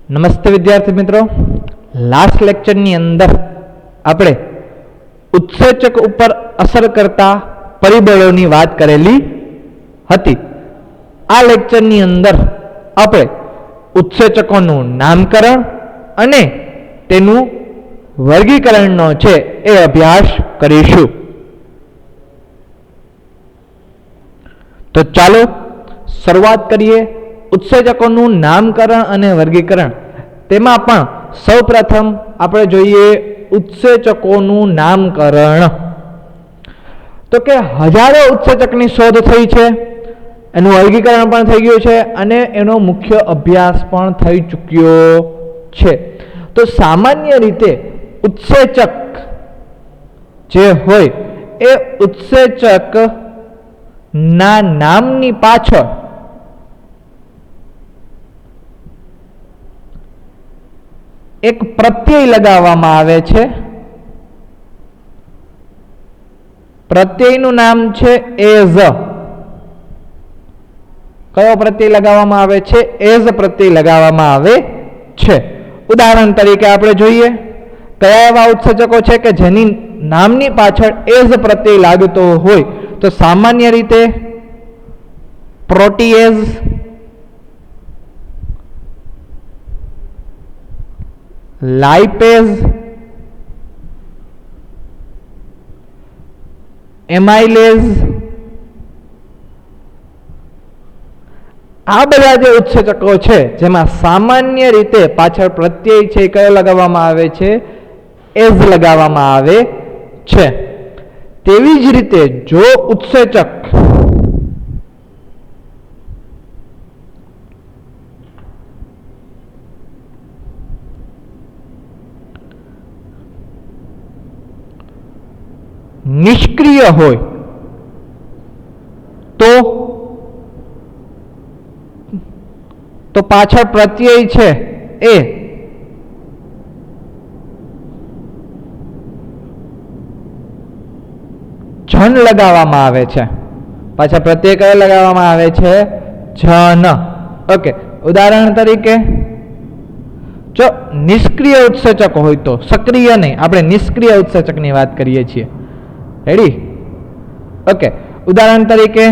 નમસ્તે વિદ્યાર્થી મિત્રો, લાસ્ટ લેક્ચરની અંદર આપણે ઉત્સેચક ઉપર અસર કરતા પરિબળોની વાત કરેલી હતી. આ લેક્ચરની અંદર આપણે ઉત્સેચકોનું નામકરણ અને તેનું વર્ગીકરણનો છે એ અભ્યાસ કરીશું. તો ચાલો શરૂઆત કરીએ. ઉત્સેચકોનું નામકરણ અને વર્ગીકરણ. તેમાં પણ સૌપ્રથમ આપણે જોઈએ ઉત્સેચકોનું નામકરણ. તો કે હજારો ઉત્સેચકની શોધ થઈ છે, એનું વર્ગીકરણ પણ થઈ ગયું છે અને એનો મુખ્ય અભ્યાસ પણ થઈ ચૂક્યો છે. તો સામાન્ય રીતે ઉત્સેચક જે હોય એ ઉત્સેચક ના નામની પાછળ એક પ્રત્યય લગાવવામાં આવે છે. પ્રત્યયનું નામ છે એઝ. કયો પ્રત્યય લગાવવામાં આવે છે? એઝ પ્રત્યય લગાવવામાં આવે છે. ઉદાહરણ તરીકે આપણે જોઈએ કયા એવા ઉત્સેચકો છે કે જેની નામની પાછળ એઝ પ્રત્યય લાગતો હોય. તો સામાન્ય રીતે પ્રોટીએઝ, લાઇપેઝ, એમાઇલેઝ, આ બધા જે ઉત્સેચકો છે જેમાં સામાન્ય રીતે પાછળ પ્રત્યય છે કયો લગાવવામાં આવે છે? એઝ લગાવવામાં આવે છે. તેવી જ રીતે જો ઉત્સેચક નિષ્ક્રિય હોય તો પાછળ પ્રત્યય છે એ જન લગાવવામાં આવે છે. પાછળ પ્રત્યય કયો લગાવવામાં આવે છે? જન. ઓકે, ઉદાહરણ તરીકે જો નિષ્ક્રિય ઉત્સેચક હોય તો, સક્રિય નહીં, આપણે નિષ્ક્રિય ઉત્સેચકની વાત કરીએ છીએ. રેડી? ઓકે, ઉદાહરણ તરીકે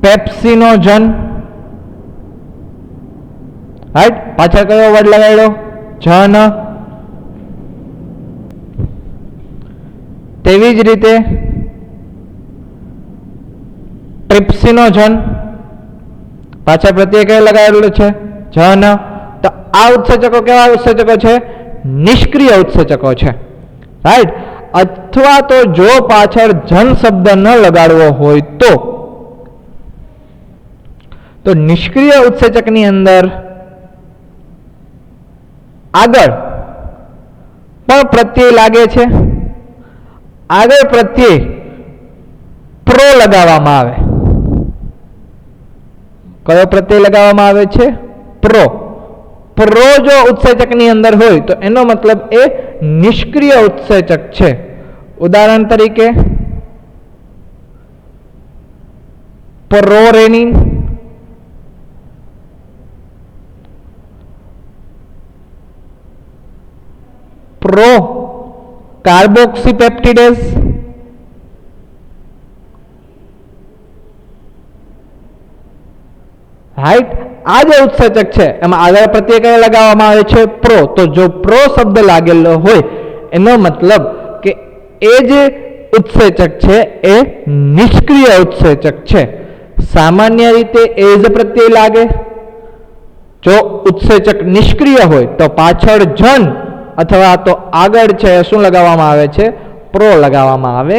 પેપ્સિનોજન. રાઈટ? પાછળ કયો વર્ડ લગાડ્યો? જન. તેવી જ રીતે ટ્રિપ્સિનોજન, પાછળ પ્રત્યય કયો લગાવેલો છે? જન. તો આ ઉત્સેચકો કેવા ઉત્સેચકો છે? નિષ્ક્રિય ઉત્સેચકો છે. રાઈટ? અથવા તો જો પાછળ જન શબ્દ ન લગાડવો હોય તો નિષ્ક્રિય ઉત્સેચકની અંદર આગળ પણ પ્રત્યય લાગે છે. આગળ પ્રત્યય પ્રો લગાવવામાં આવે. કયો પ્રત્યય લગાવવામાં આવે છે? પ્રો. પ્રો જો ઉત્સેચકની અંદર હોય તો એનો મતલબ એ નિષ્ક્રિય ઉત્સેચક છે. ઉદાહરણ તરીકે પ્રોરેનિન, પ્રો કાર્બોક્સીપેપ્ટિડેઝ, રાઈટ? આ જે ઉત્સેચક છે એમાં આગળ પ્રત્યય કયો લગાવવામાં આવે છે? પ્રો. તો જો પ્રો શબ્દ લાગેલો હોય એનો મતલબ કે એ જે ઉત્સેચક છે એ નિષ્ક્રિય ઉત્સેચક છે. સામાન્ય રીતે એઝ પ્રત્યય લાગે. જો ઉત્સેચક નિષ્ક્રિય હોય તો પાછળ જન અથવા તો આગળ છે શું લગાવવામાં આવે છે? પ્રો લગાવવામાં આવે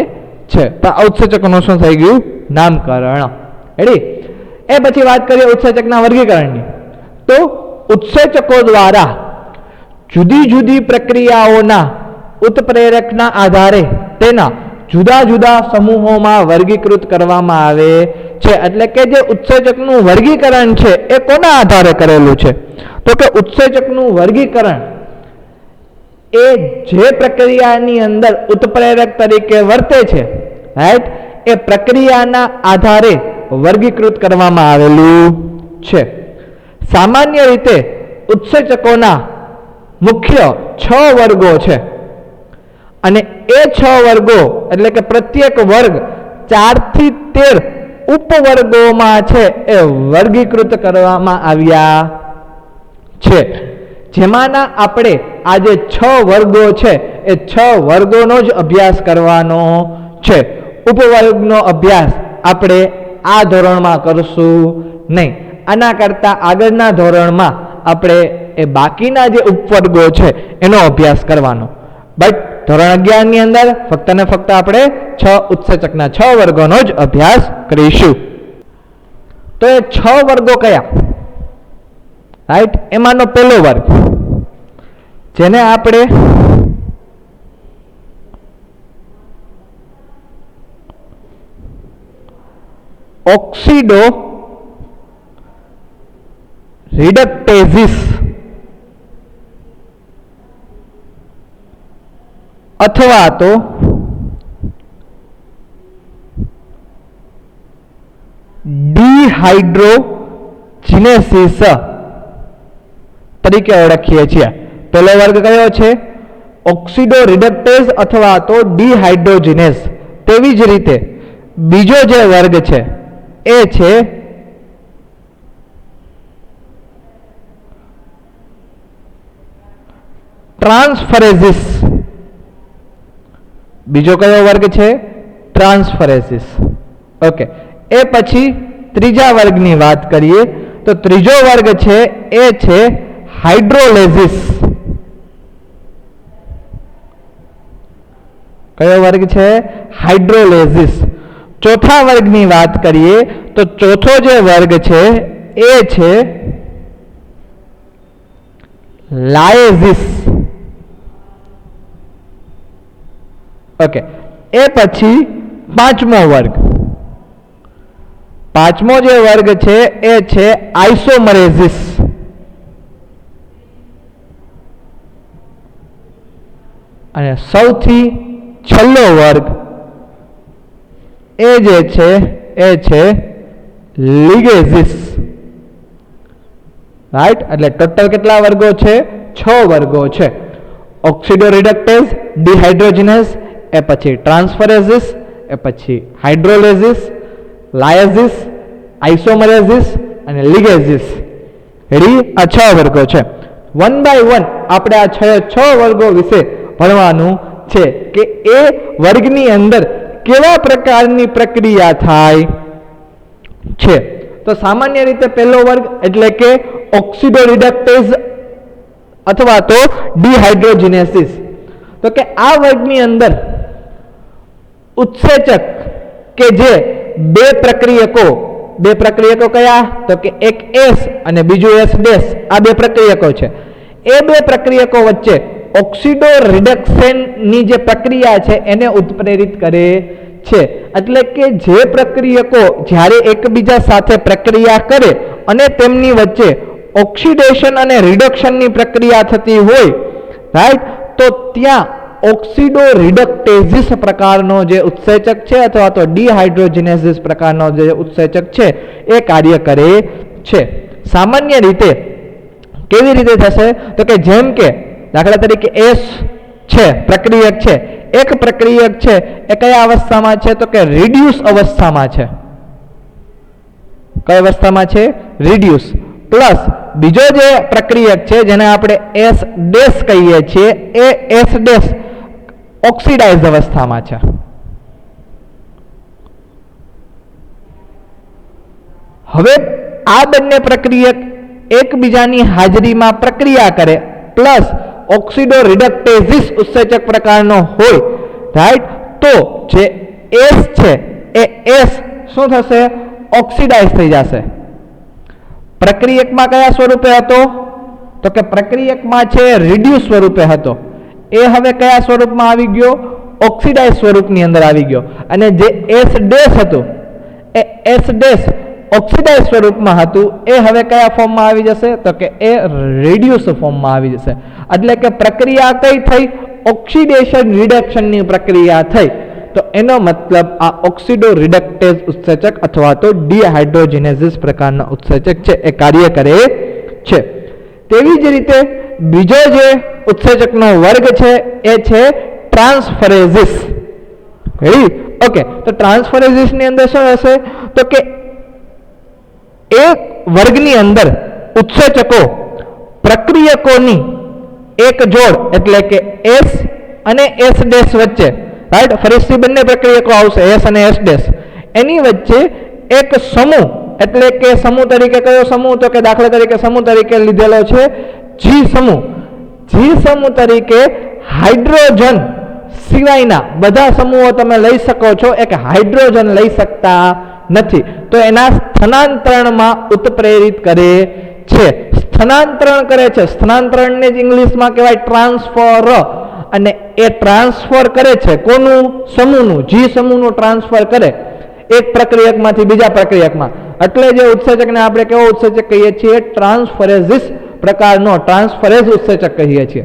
છે. તો આ ઉત્સેચકોનું શું થઈ ગયું? નામકરણ. રેડી? એ પછી વાત કરીએ ઉત્સેચકના વર્ગીકરણની. તો ઉત્સેચકો દ્વારા જુદી જુદી પ્રક્રિયાઓના ઉત્પ્રેરકના આધારે તેના જુદા જુદા સમૂહોમાં વર્ગીકૃત કરવામાં આવે છે. એટલે કે જે ઉત્સેચકનું વર્ગીકરણ છે એ કોના આધારે કરેલું છે? તો કે ઉત્સેચકનું વર્ગીકરણ એ જે પ્રક્રિયાની અંદર ઉત્પ્રેરક તરીકે વર્તે છે, રાઈટ, એ પ્રક્રિયાના આધારે વર્ગીકૃત કરવામાં આવેલું છે. સામાન્ય રીતે ઉત્સેચકોના મુખ્ય 6 વર્ગો છે અને એ 6 વર્ગો એટલે કે પ્રત્યેક વર્ગ 4 થી 13 ઉપવર્ગોમાં છે એ વર્ગીકૃત કરવામાં આવ્યા છે, જેમાંના આપણે આ જે 6 વર્ગો છે એ 6 વર્ગોનો જ અભ્યાસ કરવાનો છે. ઉપવર્ગનો અભ્યાસ આપણે આ ધોરણમાં કરશું નહીં. આના કરતાં આગળના ધોરણમાં આપણે એ બાકીના જે ઉપવર્ગો છે એનો અભ્યાસ કરવાનો. બટ ધોરણ 11 ની અંદર ફક્ત ને ફક્ત આપણે 6 ઉત્સેચકના 6 વર્ગોનો જ અભ્યાસ કરીશું. તો એ 6 વર્ગો કયા? રાઈટ, એમાંનો પહેલો વર્ગ જેને આપણે ઓક્સિડો રિડક્ટેઝિસ અથવા તો ડિહાઇડ્રોજિનેસિસ તરીકે ઓળખીએ છીએ. પહેલો વર્ગ કયો છે? ઓક્સિડો રિડક્ટેઝ અથવા તો ડિહાઇડ્રોજિનેસ. તેવી જ રીતે બીજો જે વર્ગ છે એ છે ટ્રાન્સફરેઝિસ. બીજો કયો વર્ગ છે? ટ્રાન્સફરેઝિસ. ઓકે, એ પછી ત્રીજા વર્ગની વાત કરીએ તો ત્રીજો વર્ગ છે એ છે હાઇડ્રોલેઝિસ. કયો વર્ગ છે? હાઇડ્રોલેઝિસ. ચોથા વર્ગની વાત કરીએ તો ચોથો જે વર્ગ છે એ છે લાયેઝિસ. ઓકે, એ પછી પાંચમો વર્ગ. પાંચમો જે વર્ગ છે એ છે આઇસોમરેઝિસ. અને સૌથી છેલ્લો વર્ગ એ જે છે એ છે લિગેઝિસ. રાઈટ, એટલે ટોટલ કેટલા વર્ગો છે? 6 વર્ગો છે. ઓક્સિડો રિડક્ટેઝ, ડિહાઇડ્રોજિનેસ, એ પછી ટ્રાન્સફરેઝિસ, એ પછી હાઇડ્રોલેઝિસ, લાયેઝિસ, આઇસોમરેઝિસ અને લિગેઝિસ. આ 6 વર્ગો છે. વન બાય વન આપણે આ 6 વર્ગો વિશે ભણવાનું છે કે એ વર્ગની અંદર કેવા પ્રકારની પ્રક્રિયા થાય છે. તો સામાન્ય રીતે પહેલો વર્ગ એટલે કે ઓક્સિડો રિડક્ટેઝ અથવા તો ડિહાઇડ્રોજિનેસિસ. તો કે આ વર્ગની અંદર ઉત્સેચક કે જે બે પ્રક્રિયકો કયા? તો કે એક S અને બીજું S ડેશ. આ બે પ્રક્રિયકો છે. એ બે પ્રક્રિયકો વચ્ચે ઓક્સિડો રિડક્શન ની જે પ્રક્રિયા છે એને ઉત્પ્રેરિત કરે છે. એટલે કે જે પ્રક્રિયકો જ્યારે એકબીજા સાથે પ્રક્રિયા કરે અને તેમની વચ્ચે ઓક્સિડેશન અને રિડક્શનની પ્રક્રિયા થતી હોય, રાઈટ, તો ત્યાં ઓક્સિડો રિડક્ટેઝિસ પ્રકારનો જે ઉત્સેચક છે અથવા તો ડિહાઇડ્રોજિનેસિસ પ્રકારનો જે ઉત્સેચક છે એ કાર્ય કરે છે. સામાન્ય રીતે કેવી રીતે થશે? તો કે જેમ કે દાખલા તરીકે S છે, પ્રક્રિયક છે, એક પ્રક્રિયક છે એ કયા અવસ્થામાં છે? તો કે રિડ્યુસ અવસ્થામાં છે. કઈ અવસ્થામાં છે? રિડ્યુસ. પ્લસ બીજો જે પ્રક્રિયક છે જેને આપણે S ડેશ કહીએ છીએ એ S ડેશ ઓક્સિડાઇઝ અવસ્થામાં છે. હવે આ બંને પ્રક્રિયક એકબીજાની હાજરીમાં પ્રક્રિયા કરે પ્લસ ઓક્સિડો રિડક્ટેઝિસ ઉત્સેચક પ્રકારનો હોય, રાઈટ, તો જે S છે એ S શું થશે? ઓક્સિડાઇઝ થઈ જશે. પ્રક્રિયકમાં કયા સ્વરૂપે હતો? તો કે પ્રક્રિયકમાં છે રિડ્યુસ સ્વરૂપે હતો. એ હવે કયા સ્વરૂપમાં આવી ગયો? ઓક્સિડાઇઝ સ્વરૂપની અંદર આવી ગયો. અને જે S ડેશ હતું એ S ડેશ ઓક્સિડાઇઝ સ્વરૂપમાં હતું એ હવે કયા ફોર્મમાં આવી જશે? તો કે એ રિડ્યુસ ફોર્મમાં આવી જશે. એટલે કે પ્રક્રિયા કઈ થઈ? ઓક્સિડેશન રિડક્શનની પ્રક્રિયા થઈ. તો એનો મતલબ આ ઓક્સિડો રિડક્ટેઝ ઉત્સેચક અથવા તો ડિહાઇડ્રોજિનેસિસ પ્રકારના ઉત્સેચક છે એ કાર્ય કરે છે. તેવી જ રીતે બીજો જે ઉત્સેચકનો વર્ગ છે એ છે ટ્રાન્સફરેઝિસ. ઓકે, તો ટ્રાન્સફરેઝિસની અંદર શું હશે તો કે એક વર્ગની અંદર ઉત્સેચકો પ્રક્રિયકોની એક જોડ એટલે કે S અને S ડેશ વચ્ચે, રાઈટ, ફરીથી બંને પ્રક્રિયકો આવશે S અને S ડેશ, એની વચ્ચે એક સમૂહ એટલે કે સમૂહ તરીકે કયો સમૂહ તો કે દાખલા તરીકે સમૂહ તરીકે લીધેલો છે G સમૂહ. G સમૂહ તરીકે હાઇડ્રોજન સિવાયના બધા સમૂહો તમે લઈ શકો છો, એક હાઇડ્રોજન લઈ શકતા નથી, તો એના સ્થાનાંતરણમાં ઉત્પ્રેરિત કરે છે. સ્થાનાંતરણ કરે છે, સ્થાનાંતરણને જ ઇંગ્લિશમાં કહેવાય ટ્રાન્સફર, અને એ ટ્રાન્સફર કરે છે કોનું? સમૂહનું, G સમૂહનું ટ્રાન્સફર કરે એક પ્રક્રિયકમાંથી બીજા પ્રક્રિયકમાં. એટલે જે ઉત્સેચકને આપણે કેવો ઉત્સેચક કહીએ છીએ? ટ્રાન્સફરેઝિસ પ્રકારનો ટ્રાન્સફરેઝ ઉત્સેચક કહીએ છીએ,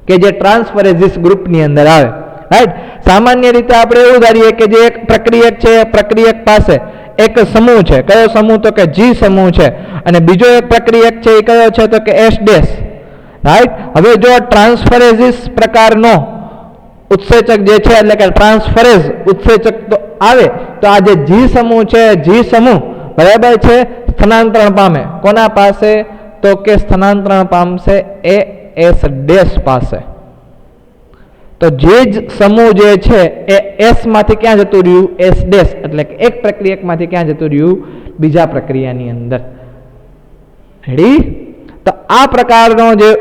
કે જે ટ્રાન્સફરેઝિસ ગ્રુપની અંદર આવે, રાઈટ. સામાન્ય રીતે આપણે એવું ધારીએ કે જે એક પ્રક્રિયક છે એ પ્રક્રિયક પાસે એક સમૂહ છે, કયો સમૂહ તો કે G સમૂહ છે, અને બીજો એક પ્રક્રિયક છે એ કયો છે તો કે S ડેશ, રાઈટ. હવે જો ટ્રાન્સફરેઝિસ પ્રકારનો ઉત્સેચક જે છે એટલે કે ટ્રાન્સફરેઝ ઉત્સેચક તો આવે તો આ જે G સમૂહ છે, G સમૂહ બરાબર છે સ્થાનાંતરણ પામે કોના પાસે તો કે સ્થાનાંતરણ પામશે એ S ડેશ પાસે. તો જે જ સમૂહ જે છે એ S માંથી ક્યાં જતું રહ્યું? S ડેશ, એટલે કે એક પ્રક્રિયકમાંથી ક્યાં જતું રહ્યું? બીજા પ્રક્રિયાની અંદર. રેડી? તો આ પ્રકારનો જે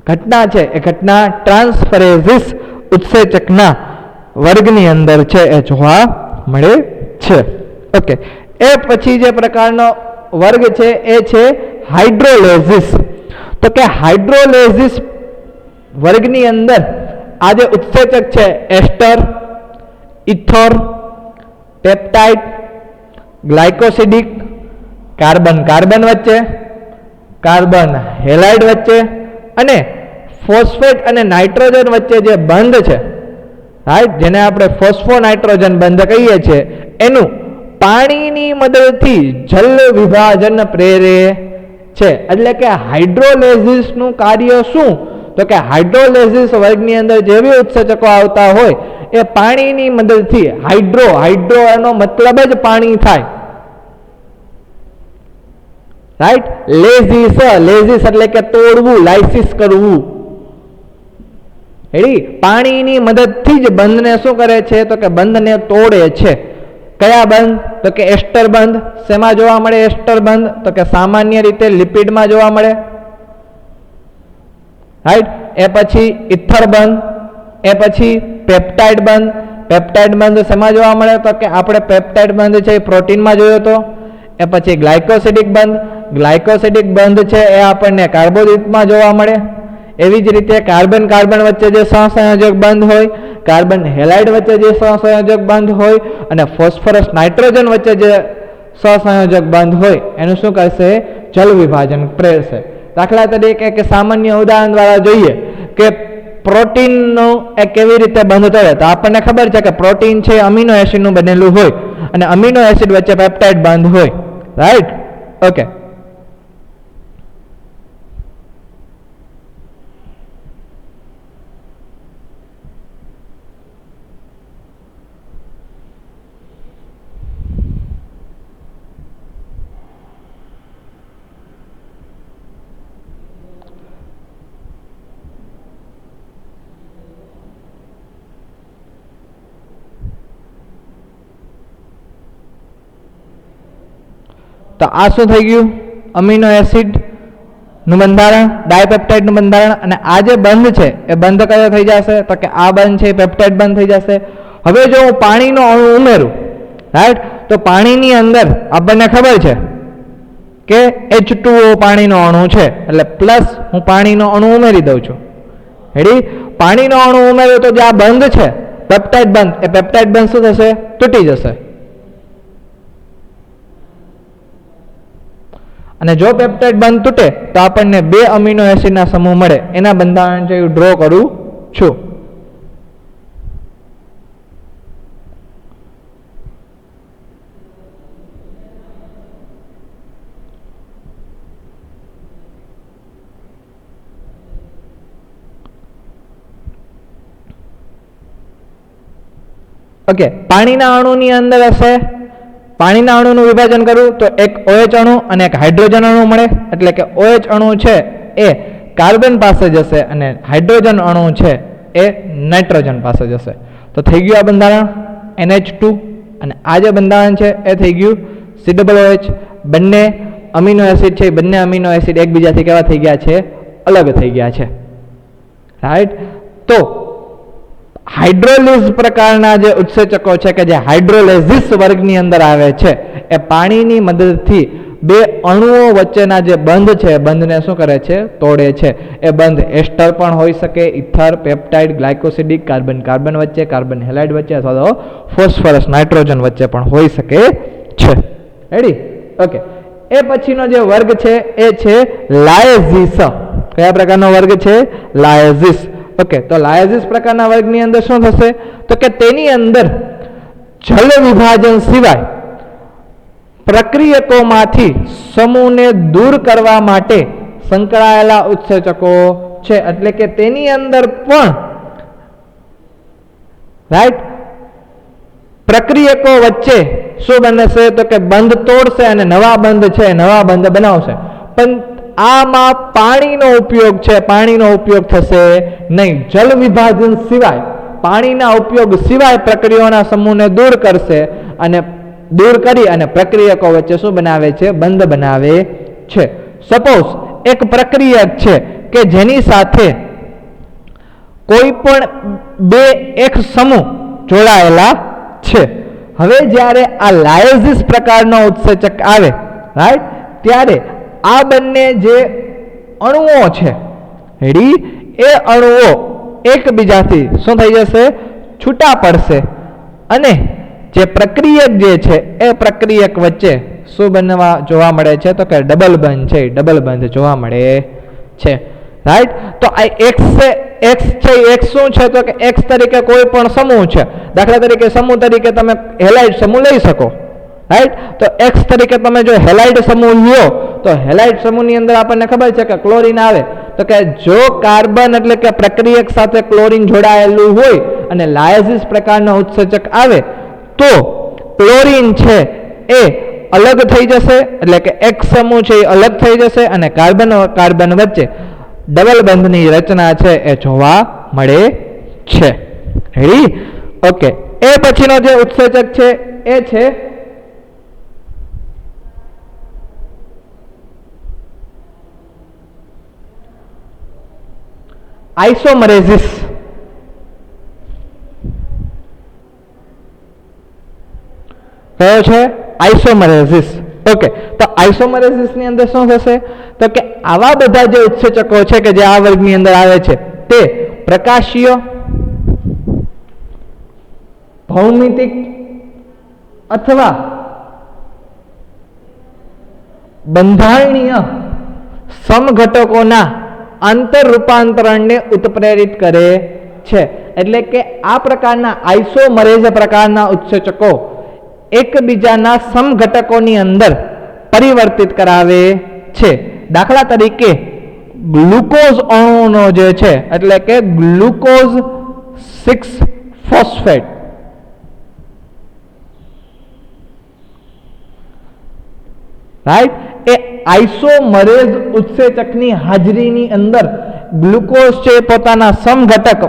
ઘટના છે એ ઘટના ટ્રાન્સફરેઝિસ ઉત્સેચકના વર્ગની અંદર છે એ જોવા મળે છે. ઓકે, એ પછી જે પ્રકારનો વર્ગ છે એ છે હાઇડ્રોલેઝિસ. તો કે હાઇડ્રોલેઝિસ વર્ગની અંદર આ જે ઉત્સેચક છે ester, ether, peptide, glycosidic, carbon carbon વચ્ચે, કાર્બન હેલાઇડ વચ્ચે અને ફોસ્ફેટ અને નાઇટ્રોજન વચ્ચે જે બંધ છે, રાઈટ, જેને આપણે ફોસ્ફો નાઇટ્રોજન બંધ કહીએ છીએ, એનું પાણીની મદદથી જલ વિભાજન પ્રેરે છે. એટલે કે હાઇડ્રોલેઝિસનું કાર્ય શું તો કે હાઇડ્રોલેઝિસ વર્ગની અંદર જેવી ઉત્સેચકો આવતા હોય એ પાણીની મદદથી હાઇડ્રો એનો મતલબ જ પાણી થાય, રાઈટ. લેઝિસ એટલે કે તોડવું, લાઇસિસ કરવું. રેડી? પાણીની મદદથી જ બંધને શું કરે છે તો કે બંધને તોડે છે. કયા બંધ તો કે એસ્ટર બંધ. શેમાં જોવા મળે એસ્ટર બંધ તો કે સામાન્ય રીતે લિપિડમાં જોવા મળે, રાઈટ. એ પછી ઇથર બંધ, એ પછી પેપ્ટાઇડ બંધ. પેપ્ટાઇડ બંધ શેમાં જોવા મળે તો કે આપણે પેપ્ટાઇડ બંધ છે એ પ્રોટીનમાં જોયો હતો. એ પછી ગ્લાયકોસિડિક બંધ. ગ્લાયકોસિડિક બંધ છે એ આપણને કાર્બોદિતમાં જોવા મળે. એવી જ રીતે કાર્બન કાર્બન વચ્ચે જે સહસંયોજક બંધ હોય, કાર્બન હેલાઇડ વચ્ચે જે સહસંયોજક બંધ હોય અને ફોસ્ફરસ નાઇટ્રોજન વચ્ચે જે સહસંયોજક બંધ હોય એનું શું કરશે? જલ વિભાજન પ્રેરશે. દાખલા તરીકે કે સામાન્ય ઉદાહરણ દ્વારા જોઈએ કે પ્રોટીનનું એ કેવી રીતે બંધ કરે તો આપણને ખબર છે કે પ્રોટીન છે અમીનો એસિડનું બનેલું હોય અને અમીનો એસિડ વચ્ચે પેપ્ટાઇડ બંધ હોય, રાઈટ. ઓકે, તો આ શું થઈ ગયું? અમીનો એસિડનું બંધારણ, ડાયપેપ્ટાઇડનું બંધારણ. અને આ જે બંધ છે એ બંધ કયો થઈ જશે તો કે આ બંધ છે પેપ્ટાઇડ બંધ થઈ જશે. હવે જો હું પાણીનો અણુ ઉમેરું, રાઈટ, તો પાણીની અંદર આપણને ખબર છે કે H2O પાણીનો અણુ છે, એટલે પ્લસ હું પાણીનો અણુ ઉમેરી દઉં છું. રેડી? પાણીનો અણુ ઉમેર્યો તો જે આ બંધ છે પેપ્ટાઇડ બંધ, એ પેપ્ટાઇડ બંધ શું થશે? તૂટી જશે. અને જો પેપ્ટાઇડ બંધ તૂટે તો આપણને બે અમીનો એસિડના સમૂહ મળે. એના બંધારણ છે હું ડ્રો કરું છું. ઓકે, પાણીના અણુની અંદર હશે, પાણીના અણુનું વિભાજન કરું તો એક OH અણુ અને એક હાઇડ્રોજન અણુ મળે, એટલે કે OH અણુ છે એ કાર્બન પાસે જશે અને હાઇડ્રોજન અણુ છે એ નાઇટ્રોજન પાસે જશે. તો થઈ ગયું આ બંધારણ NH2, અને આ જે બંધારણ છે એ થઈ ગયું COOH. બંને અમીનો એસિડ છે, બંને અમીનો એસિડ એકબીજાથી કેવા થઈ ગયા છે? અલગ થઈ ગયા છે, રાઈટ. તો હાઇડ્રોલિઝ પ્રકારના જે ઉત્સેચકો છે કે જે હાઇડ્રોલેઝિસ વર્ગની અંદર આવે છે, એ પાણીની મદદથી બે અણુઓ વચ્ચેના જે બંધ છે, બંધને શું કરે છે? તોડે છે. એ બંધ એસ્ટર પણ હોઈ શકે, ether, peptide, glycosidic, carbon carbon વચ્ચે, કાર્બન હેલાઇડ વચ્ચે, અથવા તો ફોસ્ફરસ નાઇટ્રોજન વચ્ચે પણ હોઈ શકે છે. રેડી? ઓકે. એ પછીનો જે વર્ગ છે એ છે લાયઝિસ. કયા પ્રકારનો વર્ગ છે? લાયઝિસ. ઓકે, તો લાયઝિસ પ્રકારના વર્ગની અંદર શું થશે? તો કે તેની અંદર જલ વિભાજન સિવાય પ્રક્રિયકોમાંથી સમૂહને દૂર કરવા માટે સંકળાયેલા ઉત્સેચકો છે. એટલે કે તેની અંદર પણ રાઈટ પ્રક્રિયકો વચ્ચે શું બનશે? તો કે બંધ તોડશે અને નવા બંધ છે, નવા બંધ બનાવશે. પણ આમાં પાણીનો ઉપયોગ છે, પાણીનો ઉપયોગ થશે નહીં. જલ વિભાજન સિવાય, પાણીના ઉપયોગ સિવાય પ્રક્રિયાઓના સમૂહને દૂર કરશે અને દૂર કરી અને પ્રક્રિયકો વચ્ચે શું બનાવે છે? બંધ બનાવે છે. સપોઝ એક પ્રક્રિયક છે કે જેની સાથે કોઈ પણ બે એક સમૂહ જોડાયેલા છે. હવે જ્યારે આ લાયઝિસ પ્રકારનો ઉત્સેચક આવે, રાઈટ, ત્યારે આ બંને જે અણુઓ છે, રેડી, એ અણુઓ એકબીજાથી શું થઈ જશે? છૂટા પડશે અને જે પ્રક્રિયક જે છે એ પ્રક્રિયક વચ્ચે શું બનવા જોવા મળે છે? તો કે ડબલ બંધ છે, ડબલ બંધ જોવા મળે છે, રાઈટ. તો આ x છે, x શું છે? તો કે x તરીકે કોઈ પણ સમૂહ છે. દાખલા તરીકે સમૂહ તરીકે તમે હેલાઇડ સમૂહ લઈ શકો, રાઈટ. તો x તરીકે તમે જો હેલાઇડ સમૂહ લ્યો તો હેલાઇડ સમૂહની અંદર આપણને ખબર છે કે ક્લોરીન આવે. તો કે જો કાર્બન એટલે કે પ્રક્રિયક સાથે ક્લોરીન જોડાયેલું હોય અને લાયઝિસ પ્રકારનો ઉત્સેચક આવે તો ક્લોરીન છે એ અલગ થઈ જશે, એટલે કે એક સમૂહ છે એ અલગ થઈ જશે અને કાર્બન કાર્બન વચ્ચે ડબલ બંધની રચના છે એ જોવા મળે છે. રેડી? ઓકે. એ પછીનો જે ઉત્સેચક છે એ છે આઇસોમરેઝિસ. કયો છે? આઇસોમરેઝિસ. ઓકે, તો આઇસોમરેઝિસ ની અંદર શું થશે? તો કે આવા બધા જે ઉત્સેચકો છે કે જે આ વર્ગની અંદર આવે છે તે પ્રકાશીય, ભૌમિતિક અથવા બંધારણીય સમઘટકોના આંતર રૂપાંતરણને ઉત્પ્રેરિત કરે છે. એટલે કે આ પ્રકારના આઇસોમરેઝ પ્રકારના ઉત્સેચકો એકબીજાના સમઘટકોની અંદર પરિવર્તિત કરાવે છે. દાખલા તરીકે ગ્લુકોઝ અણુનો જે છે એટલે કે ગ્લુકોઝ 6 ફોસ્ફેટ, રાઈટ, એ આઇસોમરેઝ ઉત્સેચકની હાજરીની અંદર ગ્લુકોઝ છે પોતાના સમઘટક,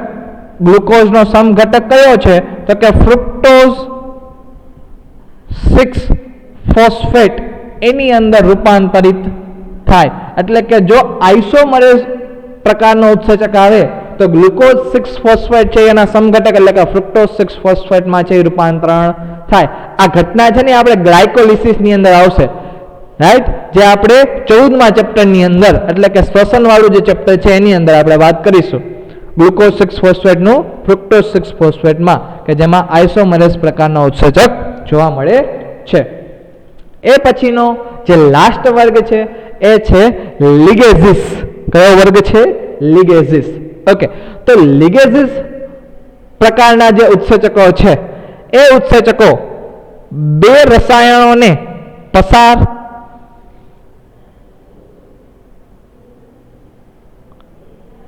ગ્લુકોઝનો સમઘટક કયો છે? તો કે ફ્રુક્ટોઝ 6 ફોસ્ફેટ એની અંદર રૂપાંતરિત થાય. એટલે કે જો આઇસોમરેઝ પ્રકારનો ઉત્સેચક આવે તો ગ્લુકોઝ 6 ફોસ્ફેટ છે એના સમઘટક એટલે કે ફ્રુક્ટોઝ 6 ફોસ્ફેટમાં છે રૂપાંતરણ થાય. આ ઘટના છે ને આપણે ગ્લાયકોલિસિસ ની અંદર આવશે, રાઈટ, જે આપણે 14મા ચેપ્ટરની અંદર એટલે કે શ્વસન વાળું જે ચેપ્ટર છે એની અંદર આપણે વાત કરીશું ગ્લુકોઝ 6 ફોસ્ફેટનું ફ્રુક્ટોઝ 6 ફોસ્ફેટમાં, કે જેમાં આઇસોમરેઝ પ્રકારનો ઉત્સેચક જોવા મળે છે. એ પછીનો જે લાસ્ટ વર્ગ છે એ છે લિગેઝિસ. કયો વર્ગ છે? લિગેઝિસ. ઓકે, તો લિગેઝિસ પ્રકારના જે ઉત્સેચકો છે એ ઉત્સેચકો બે રસાયણોને પસાર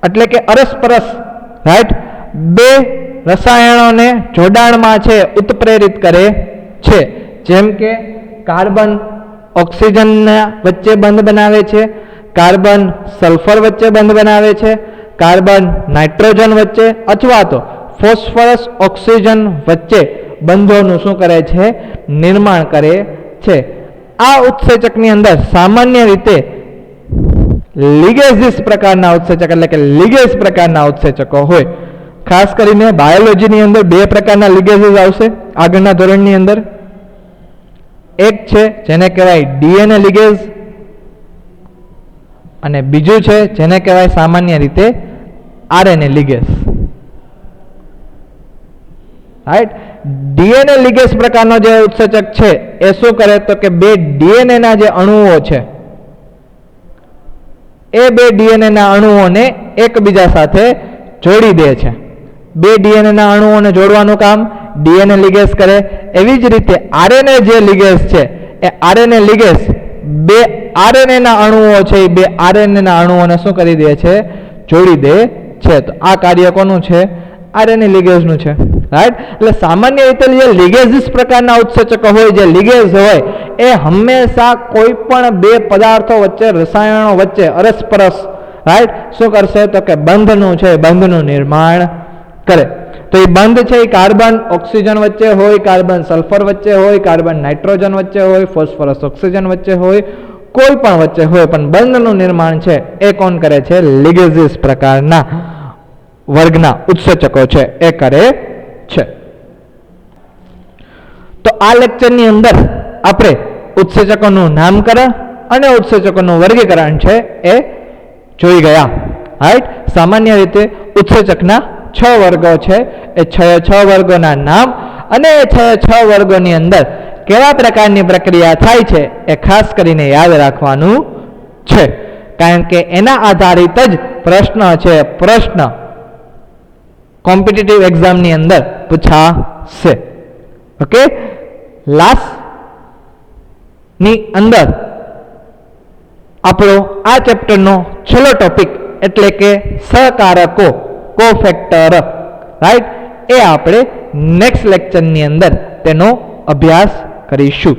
એટલે કે અરસપરસ, રાઈટ, બે રસાયણોને જોડાણમાં છે ઉત્પ્રેરિત કરે છે, જેમ કે કાર્બન ઓક્સિજનના વચ્ચે બંધ બનાવે છે, કાર્બન સલ્ફર વચ્ચે બંધ બનાવે છે, કાર્બન નાઇટ્રોજન વચ્ચે અથવા તો ફોસ્ફરસ ઓક્સિજન વચ્ચે બંધોનું શું કરે છે? નિર્માણ કરે છે. આ ઉત્સેચકની અંદર સામાન્ય રીતે લિગેઝિસ પ્રકારના ઉત્સેચક એટલે કે લિગેઝ પ્રકારના ઉત્સેચકો હોય. ખાસ કરીને બાયોલોજીની અંદર બે પ્રકારના લિગેઝિસ આવશે આગળના ધોરણની અંદર. એક છે જેને કહેવાય ડીએનએ લિગેઝ અને બીજું છે જેને કહેવાય સામાન્ય રીતે આરએનએ લિગેઝ. રાઈટ. ડીએનએ લિગેઝ પ્રકારનો જે ઉત્સેચક છે એ શું કરે તો કે બે ડીએનએ ના જે અણુઓ છે એ બે ડીએનએ ના અણુઓને એકબીજા સાથે જોડી દે છે. બે ડીએનએ ના અણુઓને જોડવાનું કામ ડીએનએ લિગેઝ કરે. એવી જ રીતે આરએનએ જે લિગેઝ છે એ આરએનએ લિગેઝ બે આરએનએ ના અણુઓ છે એ બે આરએનએ ના અણુઓને શું કરી દે છે? જોડી દે છે. તો આ કાર્ય કોનું છે? આરએનએ લિગેઝનું છે. રાઈટ. એટલે સામાન્ય રીતે જે લિગેઝિસ પ્રકારના ઉત્સેચકો હોય, જે લિગેઝ હોય એ હંમેશા કોઈ પણ બે પદાર્થો વચ્ચે, રસાયણો વચ્ચે અરસપરસ રાઈટ શું કરશે તો કે બંધનું છે બંધનું નિર્માણ કરે. તો એ બંધ છે એ કાર્બન ઓક્સિજન વચ્ચે હોય, કાર્બન સલ્ફર વચ્ચે હોય, કાર્બન નાઇટ્રોજન વચ્ચે હોય, ફોસ્ફરસ ઓક્સિજન વચ્ચે હોય, કોઈ પણ વચ્ચે હોય, પણ બંધનું નિર્માણ છે એ કોણ કરે છે? લિગેઝિસ પ્રકારના વર્ગના ઉત્સેચકો છે એ કરે છે. તો આ લેક્ચરની અંદર આપણે ઉત્સેચકોનું નામકરણ અને ઉત્સેચકોનું વર્ગીકરણ છે એ જોઈ ગયા. રાઈટ. સામાન્ય રીતે ઉત્સેચકના 6 વર્ગો છે. એ 6 વર્ગોના નામ અને એ 6 વર્ગોની અંદર કેવા પ્રકારની પ્રક્રિયા થાય છે એ ખાસ કરીને યાદ રાખવાનું છે, કારણ કે એના આધારિત જ પ્રશ્ન છે પ્રશ્ન કોમ્પિટિટિવ એક્ઝામની અંદર પૂછાશે. ઓકે. લાસ્ટ ની અંદર આપણો આ ચેપ્ટરનો છેલ્લો ટોપિક એટલે કે સહકારકો, કોફેક્ટર રાઈટ, એ આપણે નેક્સ્ટ લેક્ચરની અંદર તેનો અભ્યાસ કરીશું.